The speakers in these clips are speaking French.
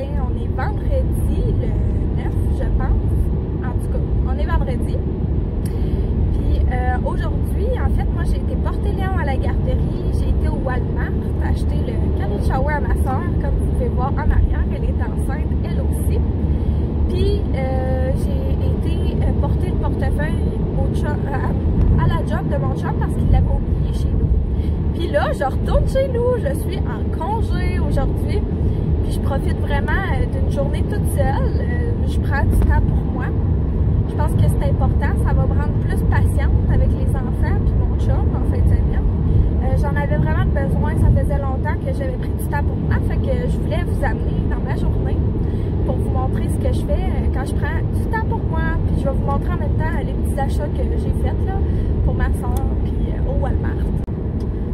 Ben, on est vendredi, le 9, je pense. En tout cas, on est vendredi. Puis aujourd'hui, en fait, moi j'ai été porter Léon à la garderie. J'ai été au Walmart acheter le cadeau de shower à ma soeur. Comme vous pouvez voir en arrière, elle est enceinte, elle aussi. Puis j'ai été porter le portefeuille à la job de mon chum parce qu'il l'avait oublié chez nous. Puis là, je retourne chez nous. Je suis en congé aujourd'hui. Puis je profite vraiment d'une journée toute seule. Je prends du temps pour moi. Je pense que c'est important. Ça va me rendre plus patiente avec les enfants puis mon chum en fin de semaine. J'en avais vraiment besoin. Ça faisait longtemps que j'avais pris du temps pour moi. Fait que je voulais vous amener dans ma journée pour vous montrer ce que je fais quand je prends du temps pour moi. Puis je vais vous montrer en même temps les petits achats que j'ai faits là pour ma soeur puis au Walmart.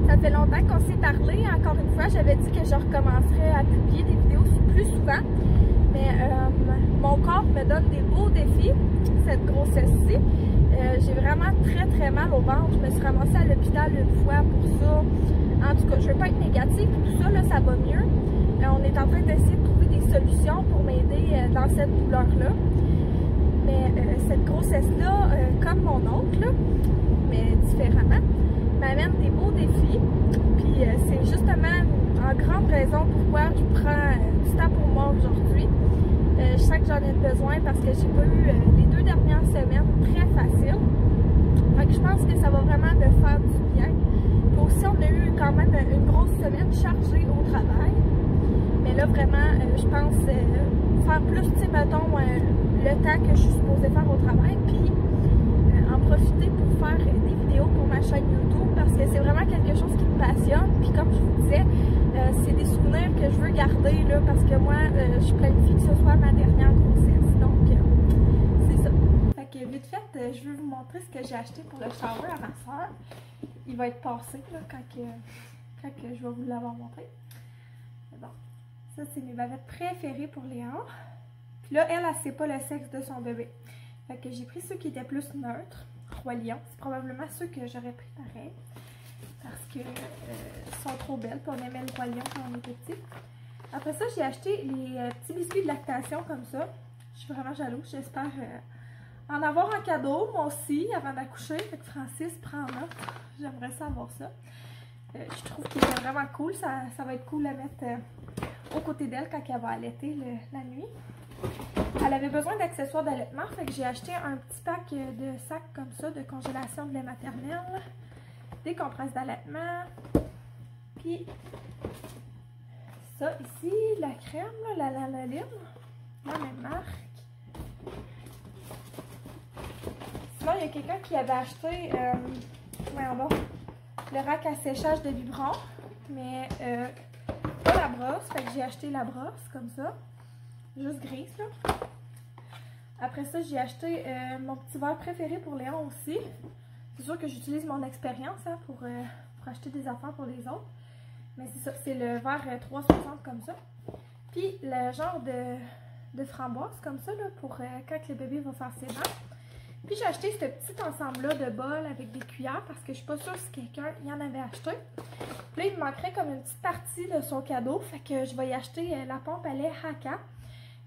Ça fait longtemps qu'on s'est parlé. Encore une fois, j'avais dit que je recommencerais à publier des vidéos plus souvent. Mais mon corps me donne des beaux défis, cette grossesse-ci. J'ai vraiment très mal au ventre. Je me suis ramassée à l'hôpital une fois pour ça. En tout cas, je ne veux pas être négative. Tout ça, là, ça va mieux. On est en train d'essayer de trouver des solutions pour m'aider dans cette douleur-là. Mais cette grossesse-là, comme mon autre, là, mais différemment, m'amène des beaux défis. Puis c'est justement en grande raison pourquoi je prends du temps pour moi aujourd'hui. Je sens que j'en ai besoin parce que j'ai pas eu les 2 dernières semaines très faciles. Donc je pense que ça va vraiment me faire du bien. Puis aussi on a eu quand même une grosse semaine chargée au travail. Mais là vraiment je pense faire plus, tu sais, mettons le temps que je suis supposée faire au travail. Puis en profiter pour faire des vidéos pour ma chaîne YouTube parce que c'est vraiment quelque chose qui me passionne. Puis comme je vous disais, c'est des souvenirs que je veux garder là, parce que moi, je planifie que ce soit ma dernière grossesse. Donc, c'est ça. Fait que vite fait, je veux vous montrer ce que j'ai acheté pour le shower à ma soeur. Il va être passé là, quand je vais vous l'avoir montré. Mais bon, ça c'est mes bavettes préférées pour Léon. Puis là, elle sait pas le sexe de son bébé. Fait que j'ai pris ceux qui étaient plus neutres. Roi Lion, c'est probablement ceux que j'aurais pris pareil. Parce que sont trop belles. Puis on aimait le Roi Lion quand on était petit. Après ça, j'ai acheté les petits biscuits de lactation comme ça. Je suis vraiment jalouse. J'espère en avoir un cadeau, moi aussi, avant d'accoucher. Fait que Francis prend note. J'aimerais ça avoir ça. Je trouve qu'il est vraiment cool. Ça va être cool à mettre aux côtés d'elle quand elle va allaiter la nuit. Elle avait besoin d'accessoires d'allaitement, fait que j'ai acheté un petit pack de sacs comme ça, de congélation de lait maternel, des compresses d'allaitement, puis ça ici, la crème, la Lanoline, la même marque. Sinon, il y a quelqu'un qui avait acheté le rack à séchage de biberon, mais pas la brosse, fait que j'ai acheté la brosse comme ça. Juste grise là. Après ça, j'ai acheté mon petit verre préféré pour Léon aussi. C'est sûr que j'utilise mon expérience hein, pour acheter des affaires pour les autres. Mais c'est ça, c'est le verre 3,60 comme ça. Puis le genre de framboise comme ça là, pour quand le bébé va faire ses dents. Puis j'ai acheté ce petit ensemble-là de bols avec des cuillères parce que je suis pas sûre si quelqu'un y en avait acheté. Puis là, il me manquerait comme une petite partie de son cadeau. Fait que je vais y acheter la pompe à lait Haka.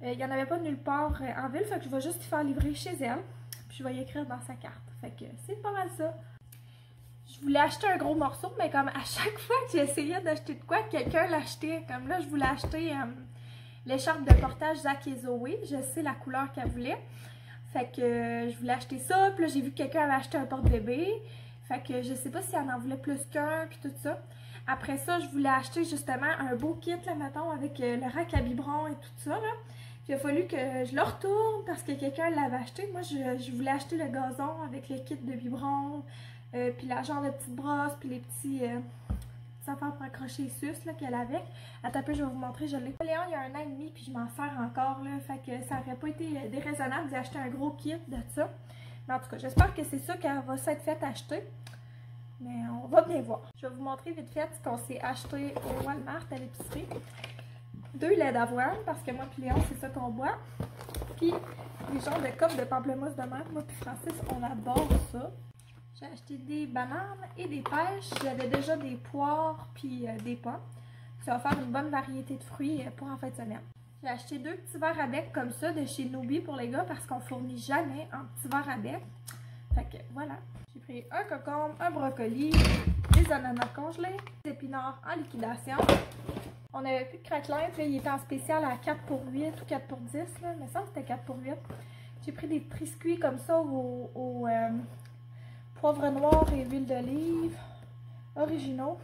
Il n'y en avait pas nulle part en ville, fait que je vais juste y faire livrer chez elle. Puis je vais y écrire dans sa carte. Fait que c'est pas mal ça. Je voulais acheter un gros morceau, mais comme à chaque fois que j'essayais d'acheter de quoi, quelqu'un l'achetait. Comme là, je voulais acheter l'écharpe de portage Zach et Zoé. Je sais la couleur qu'elle voulait. Fait que je voulais acheter ça. Puis là, j'ai vu que quelqu'un avait acheté un porte-bébé. Fait que je sais pas si elle en voulait plus qu'un, puis tout ça. Après ça, je voulais acheter justement un beau kit, là, mettons, avec le rack à biberon et tout ça, là. Il a fallu que je le retourne parce que quelqu'un l'avait acheté. Moi, je voulais acheter le gazon avec le kit de biberon, puis la genre de petite brosse, puis les petits affaires pour accrocher les suces qu'elle avait. Attends un peu, je vais vous montrer. Je l'ai. Léon, il y a 1 an et demi, puis je m'en sers encore, là. Fait que ça aurait pas été déraisonnable d'acheter un gros kit de ça. Mais en tout cas, j'espère que c'est ça qu'elle va s'être fait acheter. Mais on va bien voir. Je vais vous montrer vite fait ce qu'on s'est acheté au Walmart à l'épicerie. 2 laits d'avoine, parce que moi et Léon, c'est ça qu'on boit. Puis, des genres de copes de pamplemousse de menthe. Moi puis Francis, on adore ça. J'ai acheté des bananes et des pêches. J'avais déjà des poires puis des pommes. Ça va faire une bonne variété de fruits pour en fin de semaine. J'ai acheté 2 petits verres à bec comme ça de chez Nobi pour les gars parce qu'on fournit jamais un petit verre à bec. Fait que voilà. J'ai pris un concombre, un brocoli, des ananas congelés, des épinards en liquidation. On avait plus de craquelin, puis là, il était en spécial à 4 pour 8 ou 4 pour 10, là. Mais ça, c'était 4 pour 8. J'ai pris des triscuits comme ça au poivre noir et huile d'olive originaux.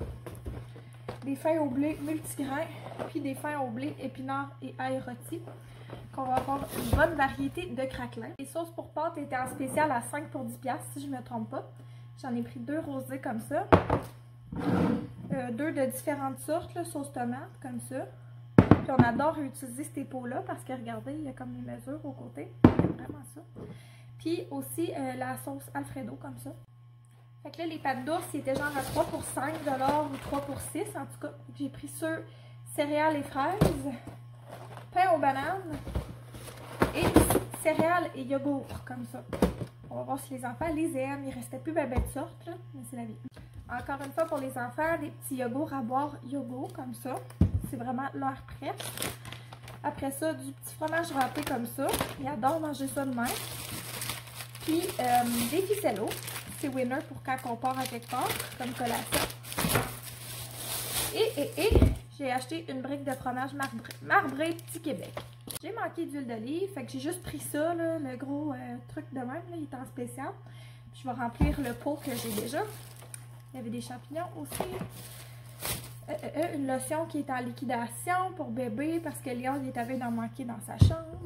Des feuilles au blé multigrains, puis des feuilles au blé épinards et ail rôti. Qu'on va avoir une bonne variété de craquelins. Les sauces pour pâtes étaient en spécial à 5 pour 10$ si je ne me trompe pas. J'en ai pris 2 rosés comme ça. 2 de différentes sortes, là, sauce tomate comme ça. Puis on adore utiliser ces pots-là parce que regardez, il y a comme les mesures au côté. J'aime vraiment ça. Puis aussi la sauce Alfredo comme ça. Fait que là, les pâtes d'ours, ils étaient genre à 3 pour 5$ ou 3 pour 6$. En tout cas, j'ai pris ceux céréales et fraises, pain aux bananes et céréales et yogourt comme ça. On va voir si les enfants les aiment. Il restait plus ben de sortes, là, mais c'est la vie. Encore une fois, pour les enfants, des petits yogourts à boire yogourt comme ça. C'est vraiment leur prêt. Après ça, du petit fromage râpé comme ça. Ils adorent manger ça de même. Puis, des ficellos. C'est winner pour quand on part à quelque part, comme collation. Et j'ai acheté une brique de fromage marbré Petit Québec. J'ai manqué d'huile d'olive, fait que j'ai juste pris ça, là, le gros truc de même, là, il est en spécial. Puis je vais remplir le pot que j'ai déjà. Il y avait des champignons aussi. Une lotion qui est en liquidation pour bébé parce que Léon il est avait d'en manquer dans sa chambre.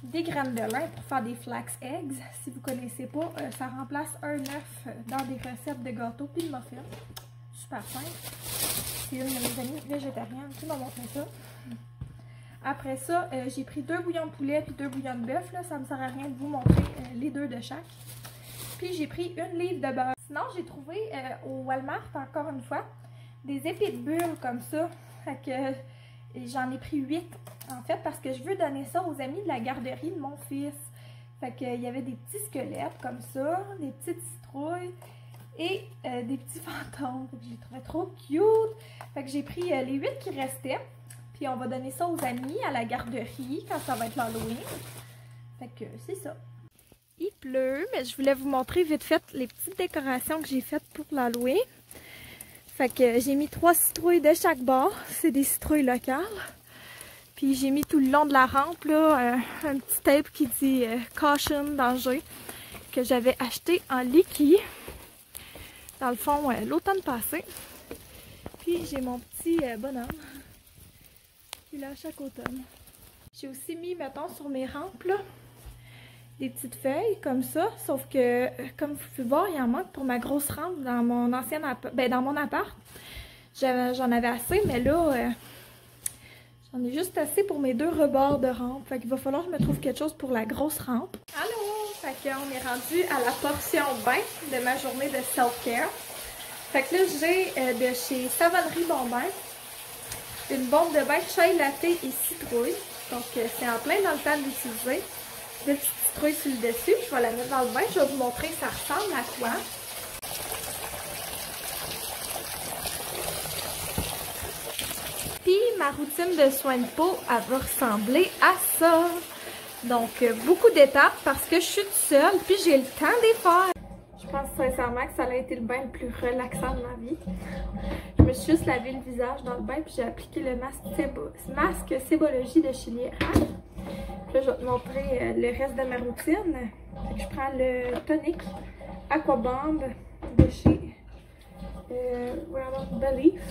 Des graines de lin pour faire des flax eggs. Si vous ne connaissez pas, ça remplace un œuf dans des recettes de gâteaux puis de muffins. Super simple. C'est une de mes amies végétariennes qui m'a montré ça. Après ça, j'ai pris 2 bouillons de poulet puis 2 bouillons de bœuf. Ça ne me sert à rien de vous montrer les 2 de chaque. Puis j'ai pris 1 livre de beurre. Sinon, j'ai trouvé au Walmart, encore une fois, des épis de bulles comme ça. Fait que j'en ai pris 8 en fait parce que je veux donner ça aux amis de la garderie de mon fils. Fait qu'il y avait des petits squelettes comme ça, des petites citrouilles et des petits fantômes. Fait que je les trouvais trop cute. Fait que j'ai pris les 8 qui restaient. Puis on va donner ça aux amis à la garderie quand ça va être l'Halloween. Fait que c'est ça. Il pleut, mais je voulais vous montrer vite fait les petites décorations que j'ai faites pour l'Halloween. Fait que j'ai mis 3 citrouilles de chaque bord. C'est des citrouilles locales. Puis j'ai mis tout le long de la rampe là, un petit tape qui dit Caution, danger, que j'avais acheté en liquide. Dans le fond, l'automne passé. Puis j'ai mon petit bonhomme qui est là chaque automne. J'ai aussi mis, mettons, sur mes rampes là, des petites feuilles comme ça, sauf que, comme vous pouvez voir, il en manque pour ma grosse rampe dans mon ancien appart. Ben, dans mon appart. J'en avais assez, mais là, j'en ai juste assez pour mes 2 rebords de rampe. Fait qu'il va falloir que je me trouve quelque chose pour la grosse rampe. Allô! Fait qu'on est rendu à la portion bain de ma journée de self-care. Fait que là, j'ai de chez Savonnerie Bonbain une bombe de bain chai latte et citrouille. Donc, c'est en plein dans le temps d'utiliser. Deux petites citrouilles sur le dessus. Je vais la mettre dans le bain. Je vais vous montrer ça ressemble à quoi. Puis, ma routine de soins de peau, elle va ressembler à ça. Donc, beaucoup d'étapes parce que je suis toute seule. Puis, j'ai le temps d'y faire. Je pense sincèrement que ça a été le bain le plus relaxant de ma vie. Je me suis juste lavé le visage dans le bain. Puis, j'ai appliqué le masque Sébologie de chez Liera. Puis là, je vais te montrer le reste de ma routine. Fait que je prends le tonic Aquabomb de chez Belief.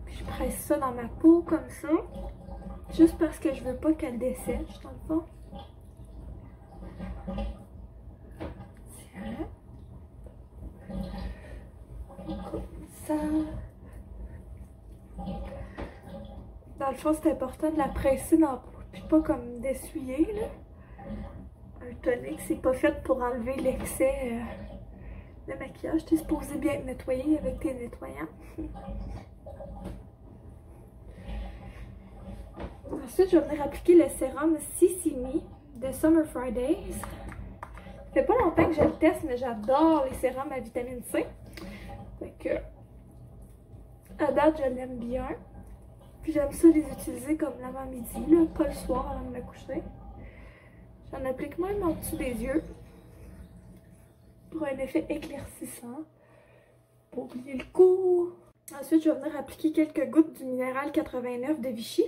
Puis je presse ça dans ma peau comme ça. Juste parce que je veux pas qu'elle dessèche dans le fond. Tiens. Comme ça. Dans le fond, c'est important de la presser dans la peau. Puis pas comme d'essuyer, là. Un tonic, c'est pas fait pour enlever l'excès de maquillage. T'es supposé bien te nettoyer avec tes nettoyants. Ensuite, je vais venir appliquer le sérum Sisimi de Summer Fridays. Ça fait pas longtemps que je le teste, mais j'adore les sérums à vitamine C. Fait que, à date, je l'aime bien. Puis j'aime ça les utiliser comme l'avant-midi, là, pas le soir avant de me coucher. J'en applique même en dessous des yeux pour un effet éclaircissant. Pour oublier le coup. Ensuite, je vais venir appliquer quelques gouttes du minéral 89 de Vichy.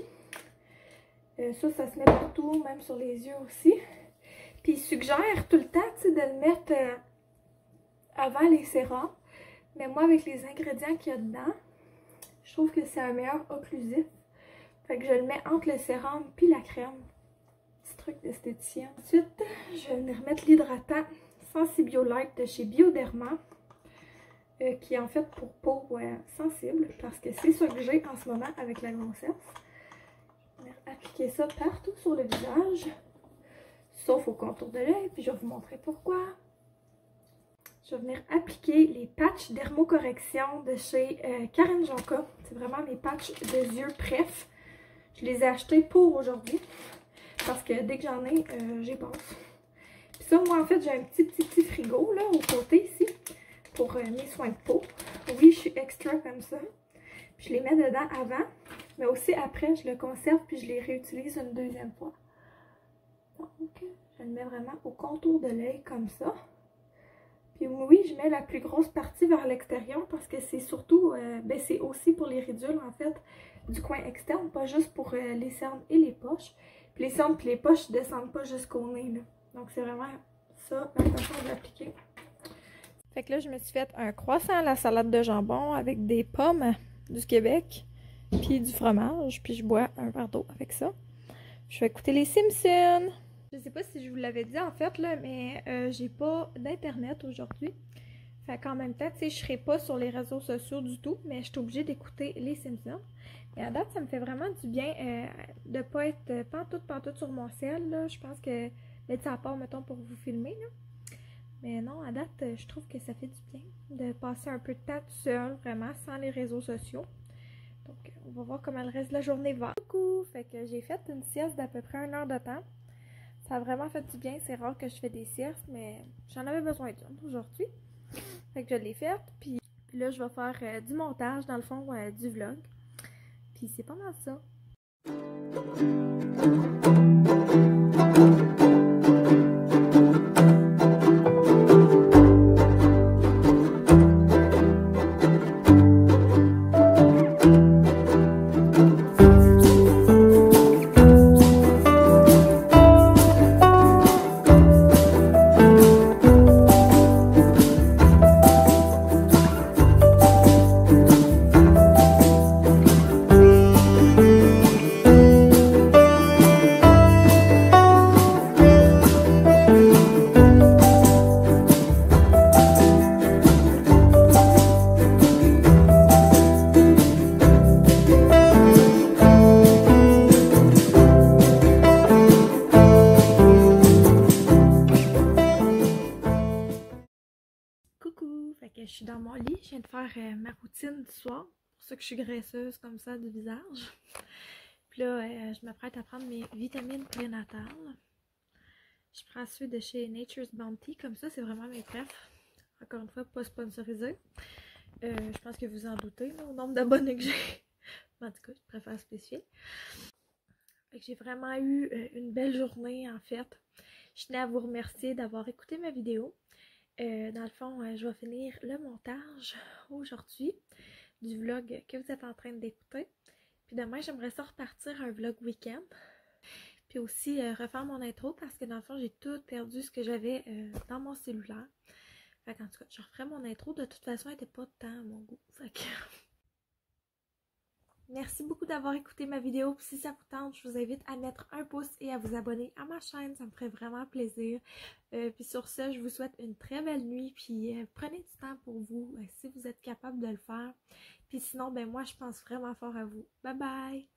Ça se met partout, même sur les yeux aussi. Puis il suggère tout le temps, tu sais, de le mettre avant les sérums. Mais moi, avec les ingrédients qu'il y a dedans, je trouve que c'est un meilleur occlusif. Fait que je le mets entre le sérum puis la crème. Petit truc d'esthéticien. Ensuite, je vais venir mettre l'hydratant Sensibiolite de chez Bioderma. Qui est en fait pour peau sensible. Parce que c'est ça que j'ai en ce moment avec la grossesse. Je vais venir appliquer ça partout sur le visage. Sauf au contour de l'œil. Puis je vais vous montrer pourquoi. Je vais venir appliquer les patchs dermocorrection de chez Karen Jonka. C'est vraiment mes patchs de yeux préf. Je les ai achetés pour aujourd'hui. Parce que dès que j'en ai, j'y passe. Puis ça, moi en fait, j'ai un petit frigo là au côté ici. Pour mes soins de peau. Oui, je suis extra comme ça. Puis je les mets dedans avant. Mais aussi après, je le conserve puis je les réutilise une deuxième fois. Donc, je le mets vraiment au contour de l'œil comme ça. Puis oui, je mets la plus grosse partie vers l'extérieur parce que c'est surtout, c'est aussi pour les ridules en fait du coin externe, pas juste pour les cernes et les poches. Puis les cernes et les poches ne descendent pas jusqu'au nez là. Donc c'est vraiment ça la façon de l'appliquer. Fait que là, je me suis fait un croissant à la salade de jambon avec des pommes du Québec, puis du fromage, puis je bois un verre d'eau avec ça. Je vais écouter les Simpsons. Je sais pas si je vous l'avais dit en fait, là, mais j'ai pas d'internet aujourd'hui. Fait qu'en même temps, tu sais, je serai pas sur les réseaux sociaux du tout, mais je suis obligée d'écouter les Simpsons. Et à date, ça me fait vraiment du bien de pas être pantoute sur mon cell, là. Je pense que, mais ça part, mettons, pour vous filmer, là. Mais non, à date, je trouve que ça fait du bien de passer un peu de temps tout seul, vraiment, sans les réseaux sociaux. Donc, on va voir comment le reste de la journée va. Coucou! Fait que j'ai fait une sieste d'à peu près 1 heure de temps. Ça a vraiment fait du bien. C'est rare que je fais des siestes, mais j'en avais besoin d'une aujourd'hui. Fait que je l'ai faite. Puis là, je vais faire du montage, dans le fond, du vlog. Puis c'est pas mal ça. Je suis dans mon lit, je viens de faire ma routine du soir. C'est pour ça que je suis graisseuse comme ça du visage. Puis là, je m'apprête à prendre mes vitamines prénatales. Je prends ceux de chez Nature's Bounty, comme ça c'est vraiment mes préfs. Encore une fois, pas sponsorisé. Je pense que vous en doutez là, au nombre d'abonnés que j'ai. En tout cas, je préfère spécifier. J'ai vraiment eu une belle journée en fait. Je tenais à vous remercier d'avoir écouté ma vidéo. Dans le fond, je vais finir le montage aujourd'hui du vlog que vous êtes en train d'écouter. Puis demain, j'aimerais ça repartir un vlog week-end. Puis aussi refaire mon intro parce que dans le fond, j'ai tout perdu ce que j'avais dans mon cellulaire. Fait qu'en tout cas, je referai mon intro. De toute façon, elle n'était pas tant à mon goût. Fait que... Merci beaucoup d'avoir écouté ma vidéo. Puis si ça vous tente, je vous invite à mettre un pouce et à vous abonner à ma chaîne. Ça me ferait vraiment plaisir. Puis sur ce, je vous souhaite une très belle nuit. Puis prenez du temps pour vous si vous êtes capable de le faire. Puis sinon, ben moi, je pense vraiment fort à vous. Bye bye!